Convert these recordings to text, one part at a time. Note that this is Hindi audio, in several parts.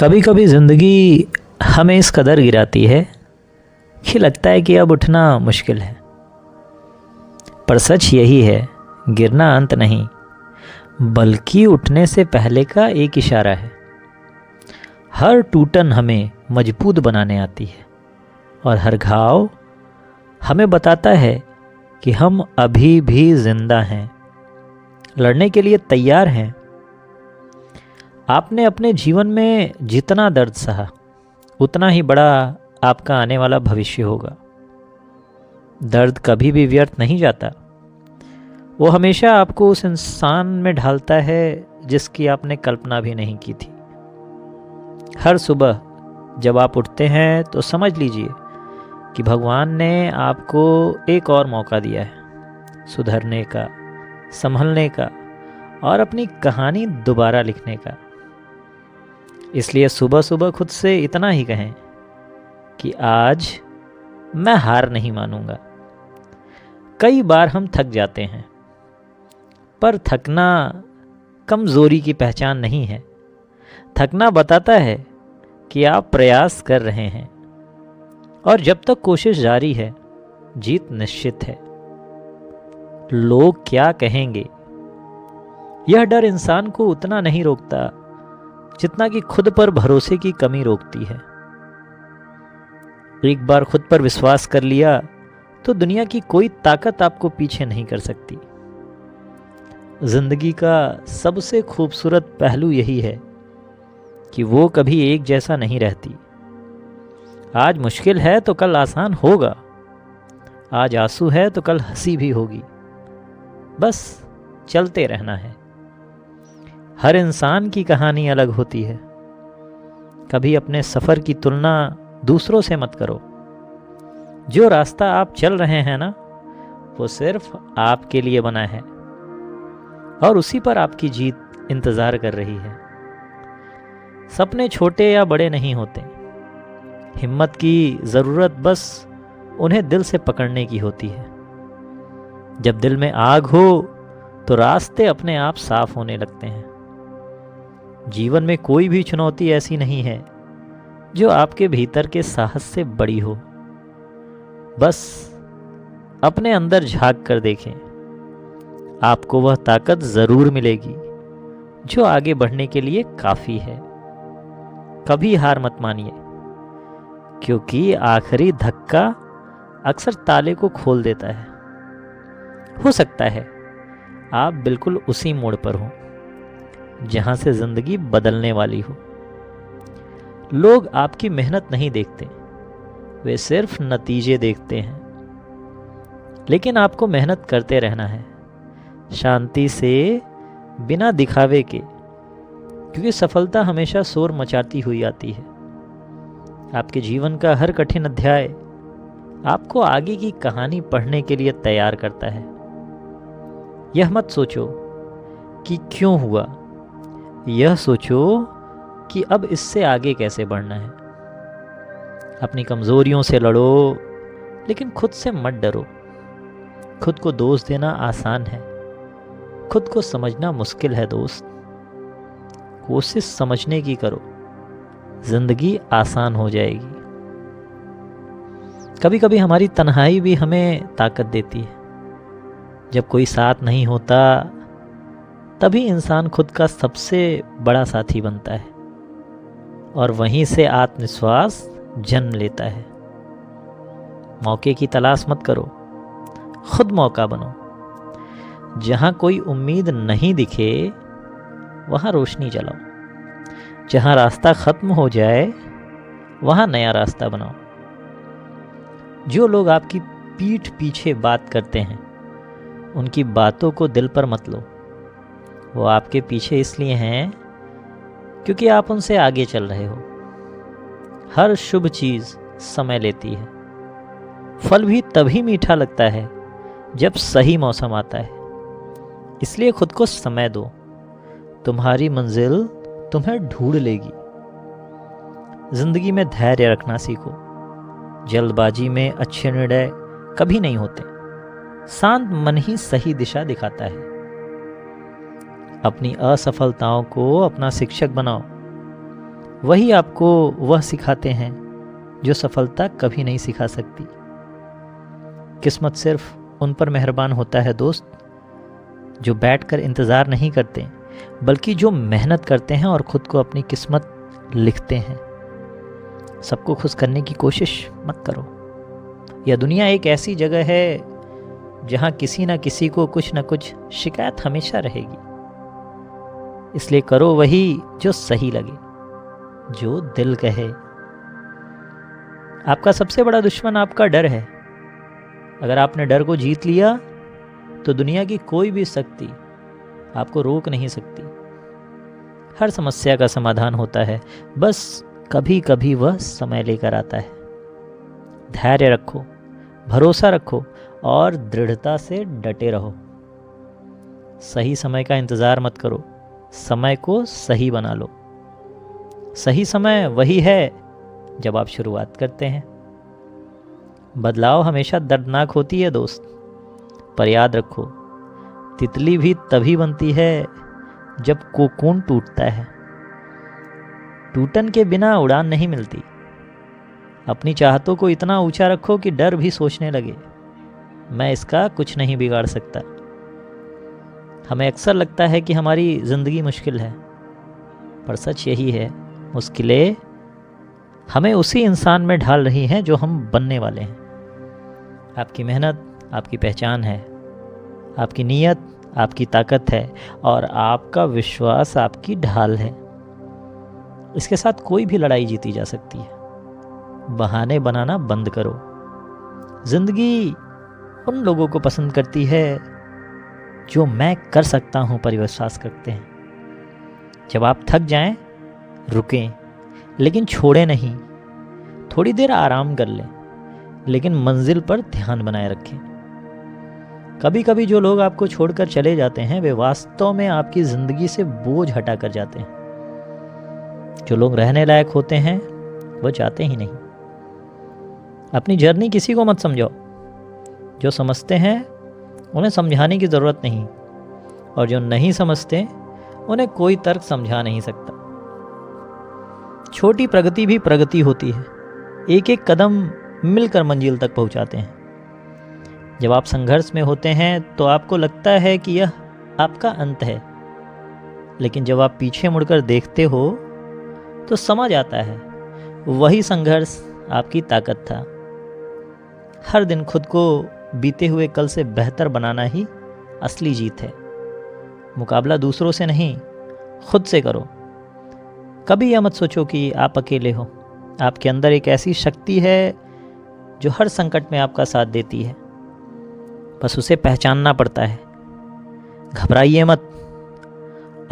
कभी कभी ज़िंदगी हमें इस कदर गिराती है कि लगता है कि अब उठना मुश्किल है। पर सच यही है, गिरना अंत नहीं, बल्कि उठने से पहले का एक इशारा है। हर टूटन हमें मजबूत बनाने आती है और हर घाव हमें बताता है कि हम अभी भी जिंदा हैं, लड़ने के लिए तैयार हैं। आपने अपने जीवन में जितना दर्द सहा, उतना ही बड़ा आपका आने वाला भविष्य होगा। दर्द कभी भी व्यर्थ नहीं जाता, वो हमेशा आपको उस इंसान में ढालता है जिसकी आपने कल्पना भी नहीं की थी। हर सुबह जब आप उठते हैं तो समझ लीजिए कि भगवान ने आपको एक और मौका दिया है सुधरने का, संभलने का और अपनी कहानी दोबारा लिखने का। इसलिए सुबह सुबह खुद से इतना ही कहें कि आज मैं हार नहीं मानूंगा। कई बार हम थक जाते हैं, पर थकना कमज़ोरी की पहचान नहीं है। थकना बताता है कि आप प्रयास कर रहे हैं और जब तक कोशिश जारी है, जीत निश्चित है। लोग क्या कहेंगे, यह डर इंसान को उतना नहीं रोकता जितना कि खुद पर भरोसे की कमी रोकती है। एक बार खुद पर विश्वास कर लिया तो दुनिया की कोई ताकत आपको पीछे नहीं कर सकती। जिंदगी का सबसे खूबसूरत पहलू यही है कि वो कभी एक जैसा नहीं रहती। आज मुश्किल है तो कल आसान होगा, आज आंसू है तो कल हंसी भी होगी। बस चलते रहना है। हर इंसान की कहानी अलग होती है। कभी अपने सफ़र की तुलना दूसरों से मत करो। जो रास्ता आप चल रहे हैं ना, वो सिर्फ आपके लिए बना है और उसी पर आपकी जीत इंतज़ार कर रही है। सपने छोटे या बड़े नहीं होते, हिम्मत की ज़रूरत बस उन्हें दिल से पकड़ने की होती है। जब दिल में आग हो तो रास्ते अपने आप साफ होने लगते हैं। जीवन में कोई भी चुनौती ऐसी नहीं है जो आपके भीतर के साहस से बड़ी हो। बस अपने अंदर झांक कर देखें, आपको वह ताकत जरूर मिलेगी जो आगे बढ़ने के लिए काफी है। कभी हार मत मानिए, क्योंकि आखिरी धक्का अक्सर ताले को खोल देता है। हो सकता है आप बिल्कुल उसी मोड़ पर हो जहां से जिंदगी बदलने वाली हो। लोग आपकी मेहनत नहीं देखते, वे सिर्फ नतीजे देखते हैं। लेकिन आपको मेहनत करते रहना है, शांति से, बिना दिखावे के, क्योंकि सफलता हमेशा शोर मचाती हुई आती है। आपके जीवन का हर कठिन अध्याय आपको आगे की कहानी पढ़ने के लिए तैयार करता है। यह मत सोचो कि क्यों हुआ, यह सोचो कि अब इससे आगे कैसे बढ़ना है। अपनी कमजोरियों से लड़ो, लेकिन खुद से मत डरो। खुद को दोष देना आसान है, खुद को समझना मुश्किल है दोस्त। कोशिश समझने की करो, जिंदगी आसान हो जाएगी। कभी कभी हमारी तन्हाई भी हमें ताकत देती है। जब कोई साथ नहीं होता, तभी इंसान खुद का सबसे बड़ा साथी बनता है और वहीं से आत्मविश्वास जन्म लेता है। मौके की तलाश मत करो, खुद मौका बनो। जहां कोई उम्मीद नहीं दिखे, वहां रोशनी जलाओ। जहां रास्ता खत्म हो जाए, वहां नया रास्ता बनाओ। जो लोग आपकी पीठ पीछे बात करते हैं, उनकी बातों को दिल पर मत लो। वो आपके पीछे इसलिए हैं क्योंकि आप उनसे आगे चल रहे हो। हर शुभ चीज़ समय लेती है। फल भी तभी मीठा लगता है जब सही मौसम आता है। इसलिए खुद को समय दो, तुम्हारी मंजिल तुम्हें ढूंढ लेगी। जिंदगी में धैर्य रखना सीखो। जल्दबाजी में अच्छे निर्णय कभी नहीं होते। शांत मन ही सही दिशा दिखाता है। अपनी असफलताओं को अपना शिक्षक बनाओ। वही आपको वह सिखाते हैं जो सफलता कभी नहीं सिखा सकती। किस्मत सिर्फ उन पर मेहरबान होता है दोस्त, जो बैठकर इंतज़ार नहीं करते, बल्कि जो मेहनत करते हैं और ख़ुद को अपनी किस्मत लिखते हैं। सबको खुश करने की कोशिश मत करो। यह दुनिया एक ऐसी जगह है जहाँ किसी न किसी को कुछ न कुछ शिकायत हमेशा रहेगी। इसलिए करो वही जो सही लगे, जो दिल कहे। आपका सबसे बड़ा दुश्मन आपका डर है। अगर आपने डर को जीत लिया तो दुनिया की कोई भी शक्ति आपको रोक नहीं सकती। हर समस्या का समाधान होता है, बस कभी कभी वह समय लेकर आता है। धैर्य रखो, भरोसा रखो और दृढ़ता से डटे रहो। सही समय का इंतज़ार मत करो, समय को सही बना लो। सही समय वही है जब आप शुरुआत करते हैं। बदलाव हमेशा दर्दनाक होती है दोस्त, पर याद रखो, तितली भी तभी बनती है जब कोकून टूटता है। टूटन के बिना उड़ान नहीं मिलती। अपनी चाहतों को इतना ऊंचा रखो कि डर भी सोचने लगे, मैं इसका कुछ नहीं बिगाड़ सकता। हमें अक्सर लगता है कि हमारी ज़िंदगी मुश्किल है, पर सच यही है, मुश्किलें हमें उसी इंसान में ढाल रही हैं जो हम बनने वाले हैं। आपकी मेहनत आपकी पहचान है, आपकी नीयत आपकी ताकत है और आपका विश्वास आपकी ढाल है। इसके साथ कोई भी लड़ाई जीती जा सकती है। बहाने बनाना बंद करो। ज़िंदगी उन लोगों को पसंद करती है जो मैं कर सकता हूँ पर विश्वास करते हैं। जब आप थक जाएं, रुकें, लेकिन छोड़ें नहीं। थोड़ी देर आराम कर लें, लेकिन मंजिल पर ध्यान बनाए रखें। कभी कभी जो लोग आपको छोड़कर चले जाते हैं, वे वास्तव में आपकी ज़िंदगी से बोझ हटा कर जाते हैं। जो लोग रहने लायक होते हैं, वो जाते ही नहीं। अपनी जर्नी किसी को मत समझाओ। जो समझते हैं उन्हें समझाने की ज़रूरत नहीं, और जो नहीं समझते उन्हें कोई तर्क समझा नहीं सकता। छोटी प्रगति भी प्रगति होती है। एक एक कदम मिलकर मंजिल तक पहुंचाते हैं। जब आप संघर्ष में होते हैं तो आपको लगता है कि यह आपका अंत है, लेकिन जब आप पीछे मुड़कर देखते हो तो समझ आता है वही संघर्ष आपकी ताकत था। हर दिन खुद को बीते हुए कल से बेहतर बनाना ही असली जीत है। मुकाबला दूसरों से नहीं, खुद से करो। कभी यह मत सोचो कि आप अकेले हो। आपके अंदर एक ऐसी शक्ति है जो हर संकट में आपका साथ देती है। बस उसे पहचानना पड़ता है। घबराइए मत।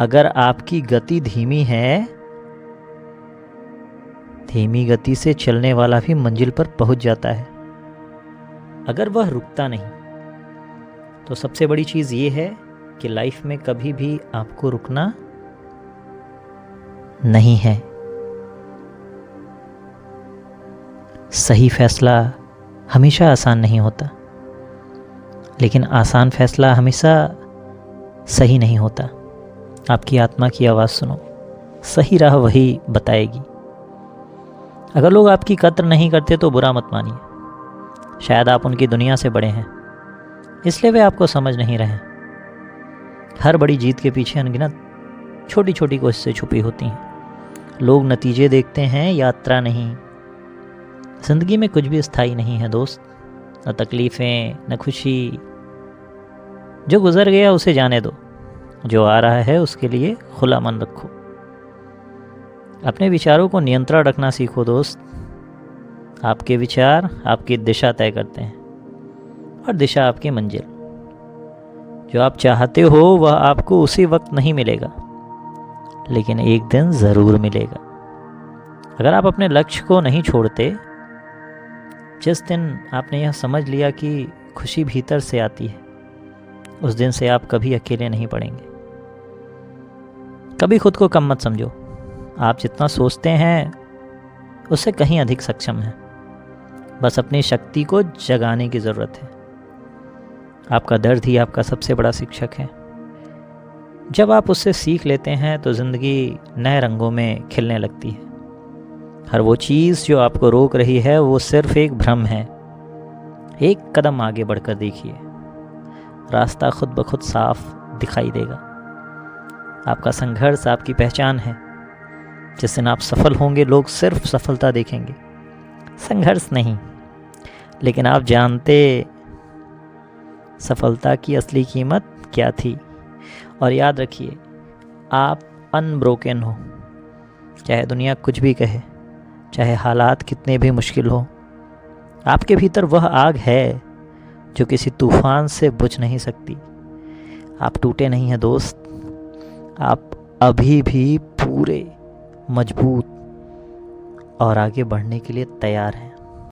अगर आपकी गति धीमी है, धीमी गति से चलने वाला भी मंजिल पर पहुंच जाता है। अगर वह रुकता नहीं, तो सबसे बड़ी चीज़ ये है कि लाइफ में कभी भी आपको रुकना नहीं है। सही फैसला हमेशा आसान नहीं होता, लेकिन आसान फैसला हमेशा सही नहीं होता। आपकी आत्मा की आवाज़ सुनो, सही राह वही बताएगी। अगर लोग आपकी कद्र नहीं करते तो बुरा मत मानिए। शायद आप उनकी दुनिया से बड़े हैं, इसलिए वे आपको समझ नहीं रहे। हर बड़ी जीत के पीछे अनगिनत छोटी छोटी कोशिशें छुपी होती हैं। लोग नतीजे देखते हैं, यात्रा नहीं। ज़िंदगी में कुछ भी स्थायी नहीं है दोस्त। न तकलीफ़ें, न खुशी। जो गुज़र गया उसे जाने दो, जो आ रहा है उसके लिए खुला मन रखो। अपने विचारों को नियंत्रण रखना सीखो दोस्त। आपके विचार आपकी दिशा तय करते हैं, और दिशा आपकी मंजिल। जो आप चाहते हो वह आपको उसी वक्त नहीं मिलेगा, लेकिन एक दिन ज़रूर मिलेगा। अगर आप अपने लक्ष्य को नहीं छोड़ते, जिस दिन आपने यह समझ लिया कि खुशी भीतर से आती है, उस दिन से आप कभी अकेले नहीं पड़ेंगे। कभी खुद को कम मत समझो। आप जितना सोचते हैं उससे कहीं अधिक सक्षम हैं। बस अपनी शक्ति को जगाने की ज़रूरत है। आपका दर्द ही आपका सबसे बड़ा शिक्षक है। जब आप उससे सीख लेते हैं तो ज़िंदगी नए रंगों में खिलने लगती है। हर वो चीज़ जो आपको रोक रही है वो सिर्फ एक भ्रम है। एक कदम आगे बढ़कर देखिए, रास्ता खुद ब खुद साफ दिखाई देगा। आपका संघर्ष आपकी पहचान है। जिस दिन आप सफल होंगे लोग सिर्फ सफलता देखेंगे, संघर्ष नहीं। लेकिन आप जानते सफलता की असली कीमत क्या थी। और याद रखिए, आप अनब्रोकन हो। चाहे दुनिया कुछ भी कहे, चाहे हालात कितने भी मुश्किल हो, आपके भीतर वह आग है जो किसी तूफान से बुझ नहीं सकती। आप टूटे नहीं हैं दोस्त, आप अभी भी पूरे, मजबूत और आगे बढ़ने के लिए तैयार हैं।